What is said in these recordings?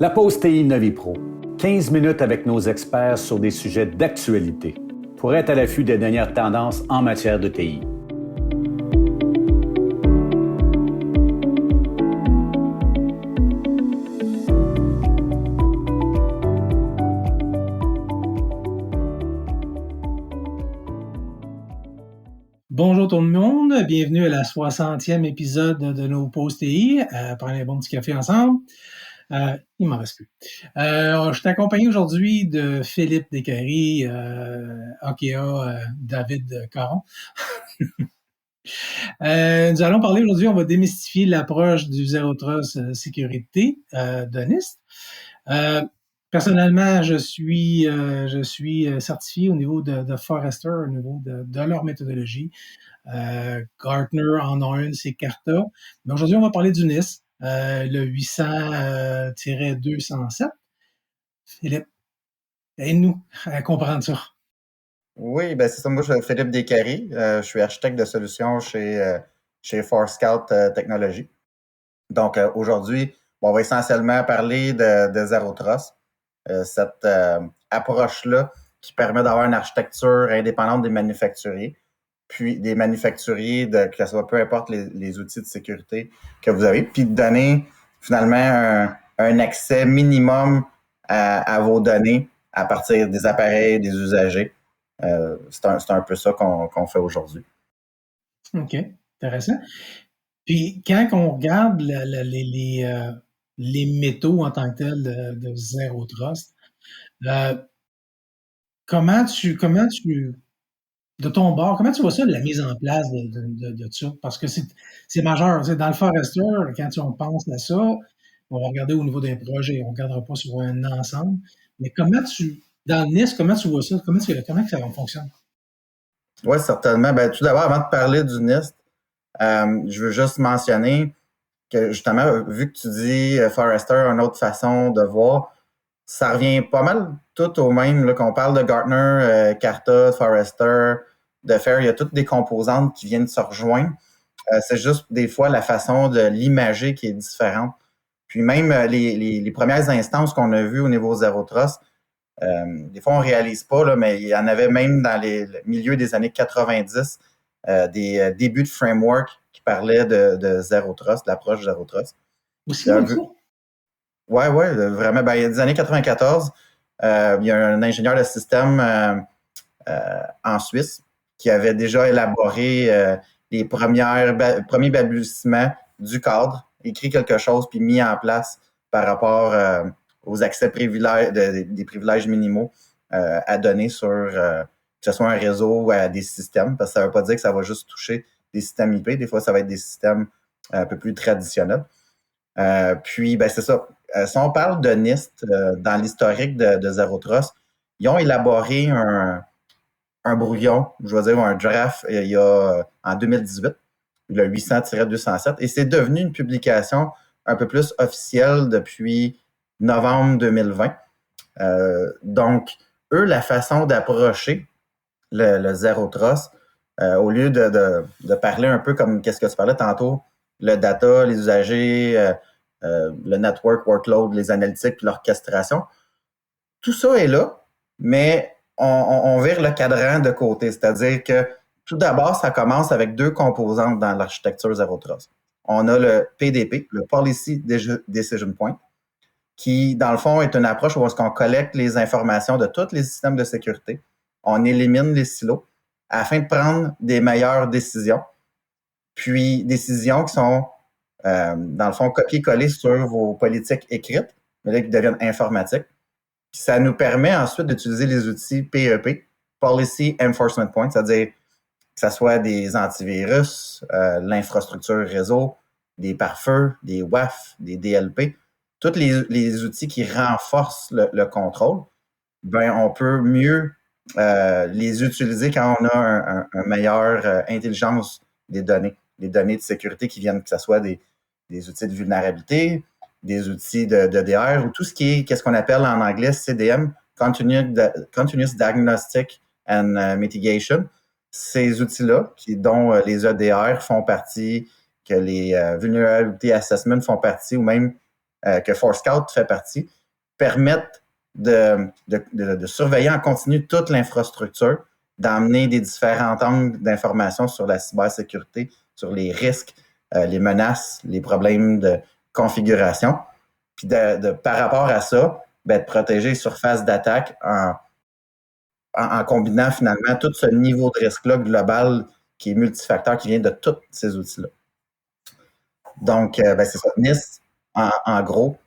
La pause TI Novipro. 15 minutes avec nos experts sur des sujets d'actualité pour être à l'affût des dernières tendances en matière de TI. Bonjour tout le monde, bienvenue à la 60e épisode de nos pauses TI. Prendre un bon petit café ensemble. Il m'en reste plus. Je suis accompagné aujourd'hui de Philippe Descaries, Akea, David Caron. Nous allons parler aujourd'hui, on va démystifier l'approche du Zero Trust sécurité de NIST. Personnellement, je suis certifié au niveau de Forrester, au niveau de leur méthodologie. Gartner en a une, c'est Carta. Mais aujourd'hui, on va parler du NIST, le 800-207. Philippe, aide-nous à comprendre ça. Oui, ben c'est ça. Moi, je suis Philippe Descaries. Je suis architecte de solutions chez Forescout Technologies. Donc, aujourd'hui, on va essentiellement parler de Zero Trust, cette approche-là qui permet d'avoir une architecture indépendante des manufacturiers, puis des manufacturiers, que ce soit peu importe les outils de sécurité que vous avez, puis de donner finalement un accès minimum à vos données à partir des appareils, des usagers. C'est un peu ça qu'on fait aujourd'hui. OK, intéressant. Puis quand on regarde les métaux en tant que tels de Zero Trust, comment tu de ton bord, comment tu vois ça, la mise en place de ça? Parce que c'est majeur. Dans le Forrester, quand on pense à ça, on va regarder au niveau d'un projet, on ne regardera pas sur un ensemble. Mais dans le NIST, comment tu vois ça? Comment ça fonctionne? Oui, certainement. Ben, tout d'abord, avant de parler du NIST, je veux juste mentionner que justement, vu que tu dis Forrester, une autre façon de voir, ça revient pas mal tout au même, là, qu'on parle de Gartner, Carta, Forrester, de FAIR, il y a toutes des composantes qui viennent se rejoindre. C'est juste des fois la façon de l'imager qui est différente. Puis même les premières instances qu'on a vues au niveau Zero Trust, des fois on ne réalise pas, là, mais il y en avait même dans le milieu des années 90, des débuts de framework qui parlaient de Zero Trust, l'approche Zero Trust. Aussi loin que ça? Oui, vraiment. Ben, il y a des années 94, il y a un ingénieur de système en Suisse qui avait déjà élaboré les premiers balbutiements du cadre, écrit quelque chose puis mis en place par rapport aux accès privilèges, des privilèges minimaux à donner sur que ce soit un réseau ou à des systèmes, parce que ça ne veut pas dire que ça va juste toucher des systèmes IP. Des fois, ça va être des systèmes un peu plus traditionnels. Puis, ben, c'est ça. Si on parle de NIST, dans l'historique de Zero Trust, ils ont élaboré un brouillon, je veux dire un draft, il y a en 2018, le 800-207, et c'est devenu une publication un peu plus officielle depuis novembre 2020. Donc, eux, la façon d'approcher le Zero Trust, au lieu de parler un peu comme qu'est-ce que tu parlais tantôt, le data, les usagers, le network workload, les analytiques, puis l'orchestration, tout ça est là, mais on vire le cadran de côté. C'est-à-dire que tout d'abord, ça commence avec deux composantes dans l'architecture Zero Trust. On a le PDP, le Policy Decision Point, qui, dans le fond, est une approche où on collecte les informations de tous les systèmes de sécurité. On élimine les silos afin de prendre des meilleures décisions. Puis, décisions qui sont, dans le fond, copier-coller sur vos politiques écrites, mais là, qui deviennent informatiques. Puis ça nous permet ensuite d'utiliser les outils PEP, Policy Enforcement Point, c'est-à-dire que ce soit des antivirus, l'infrastructure réseau, des pare-feux, des WAF, des DLP, tous les outils qui renforcent le contrôle, ben on peut mieux les utiliser quand on a un meilleure intelligence des données de sécurité qui viennent, que ce soit des outils de vulnérabilité, des outils de DR ou tout ce qui est, qu'est-ce qu'on appelle en anglais CDM, Continuous Diagnostic and Mitigation. Ces outils-là, dont les EDR font partie, que les Vulnerability Assessment font partie, ou même que ForeScout fait partie, permettent de surveiller en continu toute l'infrastructure, d'emmener des différents angles d'information sur la cybersécurité, sur les risques, les menaces, les problèmes de configuration. Puis par rapport à ça, de protéger les surfaces d'attaque en combinant finalement tout ce niveau de risque-là global qui est multifacteur, qui vient de tous ces outils-là. Donc, c'est ça. NIST, en gros,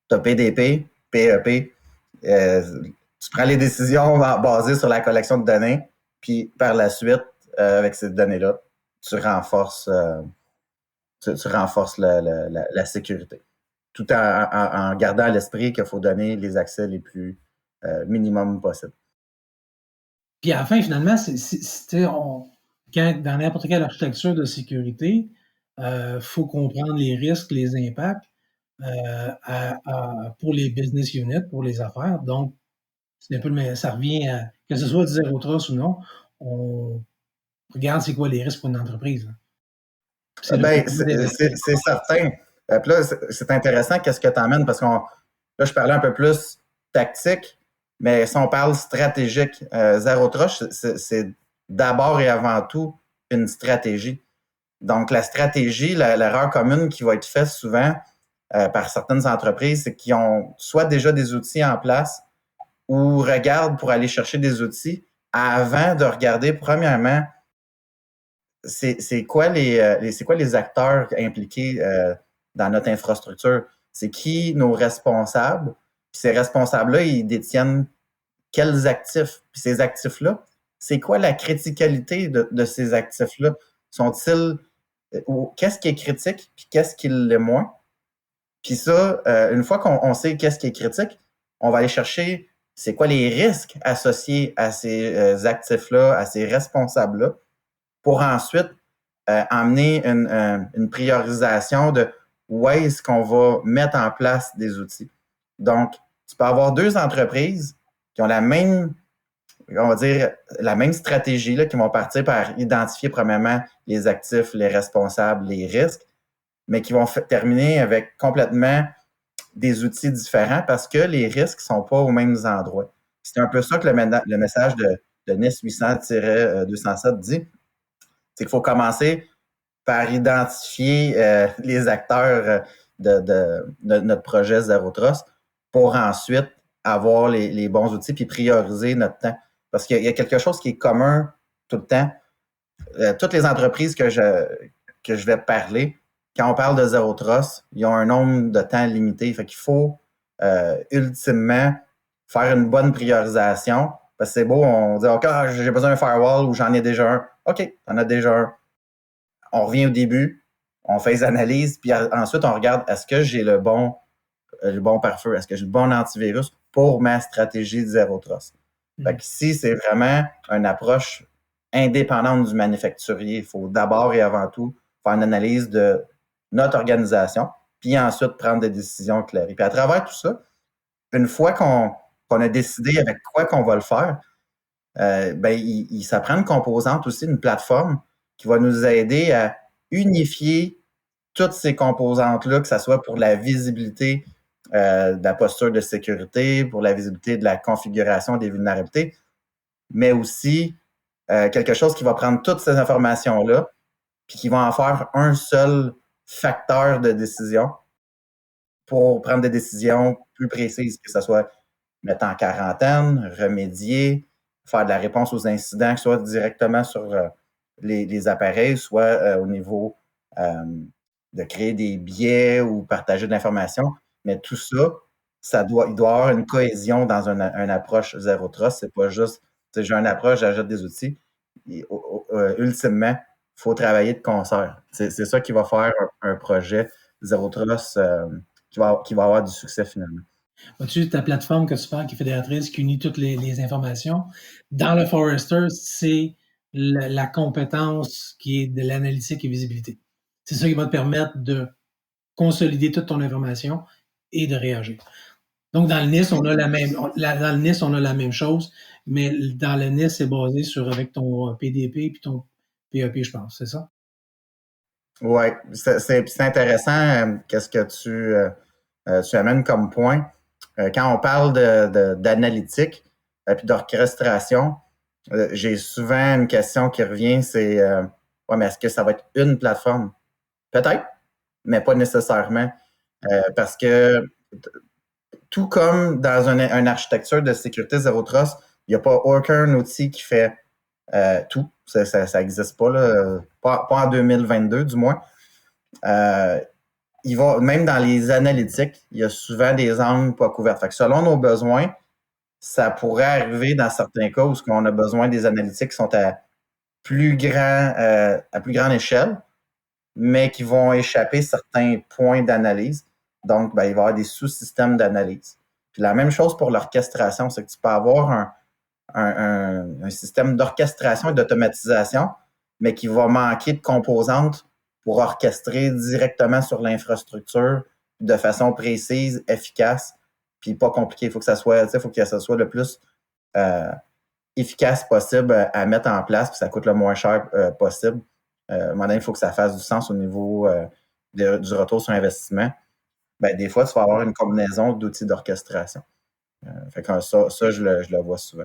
tu as PDP, PEP. Tu prends les décisions basées sur la collection de données, puis par la suite, avec ces données-là, tu renforces la sécurité, tout en gardant à l'esprit qu'il faut donner les accès les plus minimum possibles. Puis à la fin, finalement, dans n'importe quelle architecture de sécurité, faut comprendre les risques, les impacts pour les business units, pour les affaires. Donc, c'est un peu ça revient à, que ce soit du Zero Trust ou non, on regarde c'est quoi les risques pour une entreprise. C'est certain. Puis là, c'est intéressant qu'est-ce que tu emmènes parce là, je parlais un peu plus tactique, mais si on parle stratégique, Zero Trust, c'est d'abord et avant tout une stratégie. Donc, la stratégie, l'erreur commune qui va être faite souvent par certaines entreprises, c'est qu'ils ont soit déjà des outils en place ou regardent pour aller chercher des outils avant de regarder, premièrement, c'est quoi les acteurs impliqués dans notre infrastructure? C'est qui nos responsables? Puis ces responsables-là, ils détiennent quels actifs? Puis ces actifs-là, c'est quoi la criticalité de ces actifs-là? Qu'est-ce qui est critique, puis qu'est-ce qui l'est moins? Puis ça, une fois qu'on sait qu'est-ce qui est critique, on va aller chercher c'est quoi les risques associés à ces actifs-là, à ces responsables-là, pour ensuite emmener une priorisation de où est-ce qu'on va mettre en place des outils. Donc, tu peux avoir deux entreprises qui ont la même stratégie, là, qui vont partir par identifier premièrement les actifs, les responsables, les risques, mais qui vont terminer avec complètement des outils différents parce que les risques ne sont pas aux mêmes endroits. C'est un peu ça que le message de NIST 800-207 dit. C'est qu'il faut commencer par identifier les acteurs de notre projet Zero Trust pour ensuite avoir les bons outils puis prioriser notre temps. Parce qu'il y a quelque chose qui est commun tout le temps. Toutes les entreprises que je vais parler, quand on parle de Zero Trust, ils ont un nombre de temps limité. Fait qu'il faut ultimement faire une bonne priorisation. Parce que c'est beau, on dit « OK, j'ai besoin d'un firewall ou j'en ai déjà un. » OK, t'en as déjà un. On revient au début, on fait les analyses, puis ensuite on regarde est-ce que j'ai le bon pare-feu, est-ce que j'ai le bon antivirus pour ma stratégie de Zero Trust. Fait que ici, c'est vraiment une approche indépendante du manufacturier. Il faut d'abord et avant tout faire une analyse de notre organisation, puis ensuite prendre des décisions éclairées. Puis à travers tout ça, une fois qu'on a décidé avec quoi qu'on va le faire, ça prend une composante aussi, une plateforme qui va nous aider à unifier toutes ces composantes-là, que ce soit pour la visibilité de la posture de sécurité, pour la visibilité de la configuration des vulnérabilités, mais aussi quelque chose qui va prendre toutes ces informations-là puis qui va en faire un seul facteur de décision pour prendre des décisions plus précises, que ce soit mettre en quarantaine, remédier, faire de la réponse aux incidents, que ce soit directement sur les appareils, soit au niveau de créer des biais ou partager de l'information. Mais tout ça, il doit y avoir une cohésion dans une approche Zero Trust. C'est pas juste, j'ai une approche, j'ajoute des outils. Ultimement, il faut travailler de concert. C'est ça qui va faire un projet Zero Trust qui va avoir du succès finalement. Vois-tu, ta plateforme que tu parles, qui est fédératrice, qui unit toutes les informations, dans le Forrester, c'est la compétence qui est de l'analytique et visibilité. C'est ça qui va te permettre de consolider toute ton information et de réagir. Donc, dans le NIST, on a la même chose, mais dans le NIST, c'est basé avec ton PDP puis ton PEP, je pense, c'est ça? Oui, c'est intéressant qu'est-ce que tu tu amènes comme point. Quand on parle d'analytique puis d'orchestration, j'ai souvent une question qui revient, c'est ouais, mais est-ce que ça va être une plateforme? Peut-être, mais pas nécessairement. Parce que tout comme dans une architecture de sécurité Zero Trust, il n'y a pas aucun outil qui fait tout. Ça n'existe pas, là. Pas en 2022 du moins. Même dans les analytiques, il y a souvent des angles pas couverts. Fait que selon nos besoins, ça pourrait arriver dans certains cas où on a besoin des analytiques qui sont à plus grande échelle, mais qui vont échapper certains points d'analyse. Donc, il va y avoir des sous-systèmes d'analyse. Puis la même chose pour l'orchestration, c'est que tu peux avoir un système d'orchestration et d'automatisation, mais qui va manquer de composantes pour orchestrer directement sur l'infrastructure de façon précise, efficace, puis pas compliqué. Il faut que ça soit le plus efficace possible à mettre en place, puis ça coûte le moins cher possible. Maintenant, il faut que ça fasse du sens au niveau du retour sur investissement. Des fois, tu vas avoir une combinaison d'outils d'orchestration. Fait que ça je le vois souvent.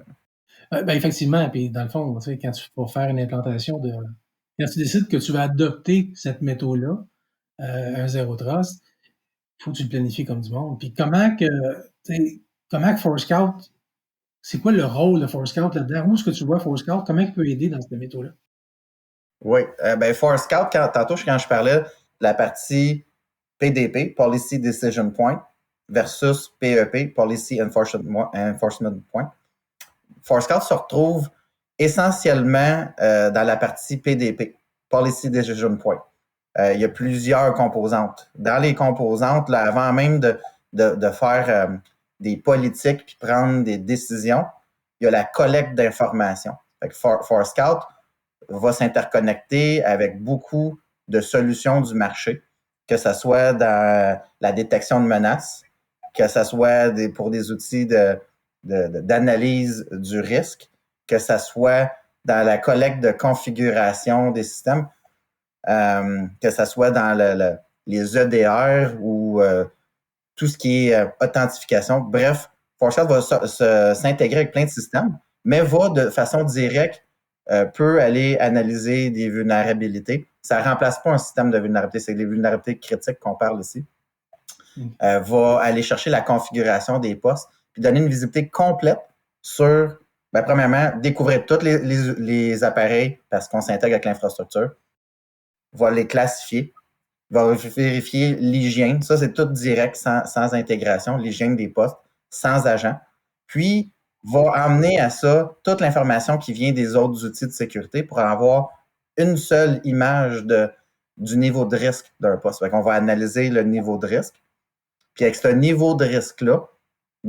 Effectivement, puis dans le fond, quand tu vas faire une implantation quand tu décides que tu vas adopter cette méthode-là, un Zero Trust, il faut que tu le planifies comme du monde. Puis comment que Forescout, c'est quoi le rôle de Forescout là-dedans? Où est-ce que tu vois Forescout? Comment il peut aider dans cette méthode-là? Oui, Forescout, tantôt, quand je parlais de la partie PDP, Policy Decision Point, versus PEP, Policy Enforcement Point, Forescout se retrouve essentiellement dans la partie PDP, Policy Decision Point. Il y a plusieurs composantes. Dans les composantes, là, avant même de faire des politiques puis prendre des décisions, il y a la collecte d'informations. Forescout va s'interconnecter avec beaucoup de solutions du marché, que ce soit dans la détection de menaces, que ce soit pour des outils d'analyse du risque, que ce soit dans la collecte de configuration des systèmes, que ce soit dans les EDR ou tout ce qui est authentification. Bref, Forescout va s'intégrer avec plein de systèmes, mais va de façon directe peut aller analyser des vulnérabilités. Ça ne remplace pas un système de vulnérabilité, c'est des vulnérabilités critiques qu'on parle ici. Va aller chercher la configuration des postes, puis donner une visibilité complète sur, premièrement, découvrir tous les appareils parce qu'on s'intègre avec l'infrastructure, va les classifier, va vérifier l'hygiène. Ça, c'est tout direct, sans intégration, l'hygiène des postes, sans agent. Puis, va amener à ça toute l'information qui vient des autres outils de sécurité pour avoir une seule image du niveau de risque d'un poste. Fait qu'on va analyser le niveau de risque. Puis avec ce niveau de risque-là,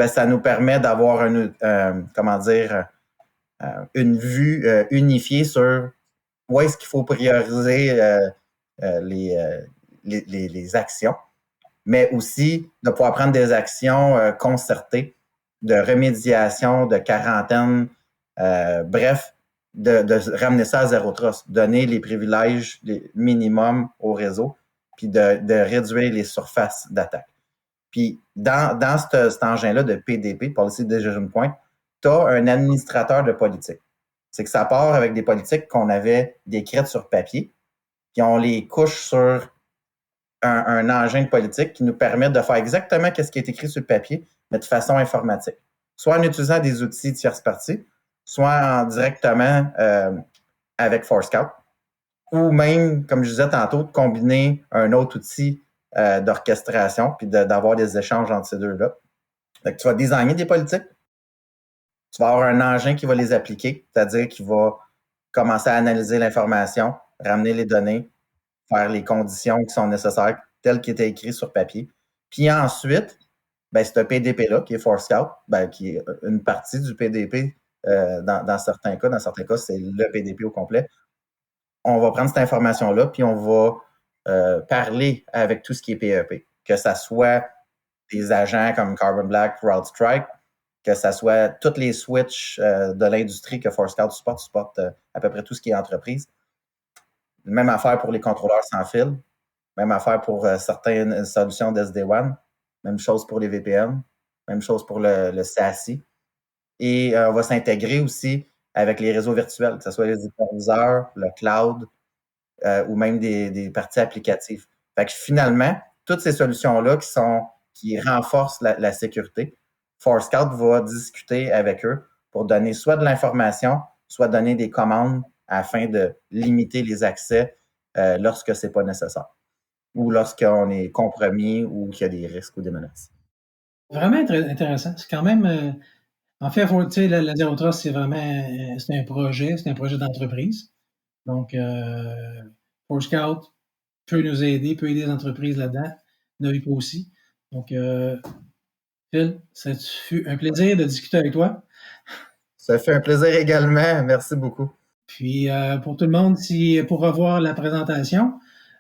ça nous permet d'avoir une vue unifiée sur où est-ce qu'il faut prioriser les actions, mais aussi de pouvoir prendre des actions concertées de remédiation, de quarantaine, bref, de ramener ça à Zero Trust, donner les privilèges minimum au réseau, puis de réduire les surfaces d'attaque. Puis dans cet engin-là de PDP, Policy Decision Point, tu as un administrateur de politique. C'est que ça part avec des politiques qu'on avait décrites sur papier, puis on les couche sur un engin de politique qui nous permet de faire exactement ce qui est écrit sur le papier, mais de façon informatique. Soit en utilisant des outils tierces parties, soit directement avec Forescout, ou même, comme je disais tantôt, de combiner un autre outil d'orchestration puis d'avoir des échanges entre ces deux-là. Donc, tu vas designer des politiques, tu vas avoir un engin qui va les appliquer, c'est-à-dire qui va commencer à analyser l'information, ramener les données, faire les conditions qui sont nécessaires, telles qui étaient écrites sur papier. Puis ensuite, c'est un PDP-là, qui est Forescout, qui est une partie du PDP dans certains cas. Dans certains cas, c'est le PDP au complet. On va prendre cette information-là, puis on va parler avec tout ce qui est PEP, que ça soit des agents comme Carbon Black, CrowdStrike, que ça soit tous les switches de l'industrie que Forescout supporte à peu près tout ce qui est entreprise. Même affaire pour les contrôleurs sans fil, même affaire pour certaines solutions d'SD-WAN. Même chose pour les VPN. Même chose pour le SASE. Et on va s'intégrer aussi avec les réseaux virtuels, que ce soit les hyperviseurs, le cloud ou même des parties applicatives. Fait que finalement, toutes ces solutions-là qui renforcent la sécurité, Forescout va discuter avec eux pour donner soit de l'information, soit donner des commandes afin de limiter les accès lorsque ce n'est pas nécessaire ou lorsqu'on est compromis ou qu'il y a des risques ou des menaces. Vraiment intéressant. C'est quand même... en fait, la Zero Trust, c'est un projet d'entreprise. Donc, Forescout peut nous aider, peut aider les entreprises là-dedans. NoviPro aussi. Donc, Phil, ça fut un plaisir de discuter avec toi. Ça fait un plaisir également. Merci beaucoup. Puis, pour tout le monde, pour revoir la présentation,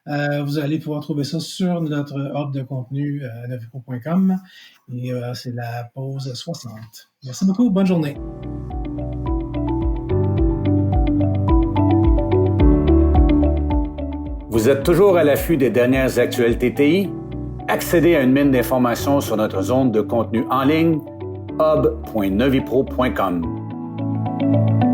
vous allez pouvoir trouver ça sur notre hub de contenu novipro.com. Et c'est la pause 60. Merci beaucoup. Bonne journée. Vous êtes toujours à l'affût des dernières actualités TI? Accédez à une mine d'informations sur notre zone de contenu en ligne hub.novipro.com.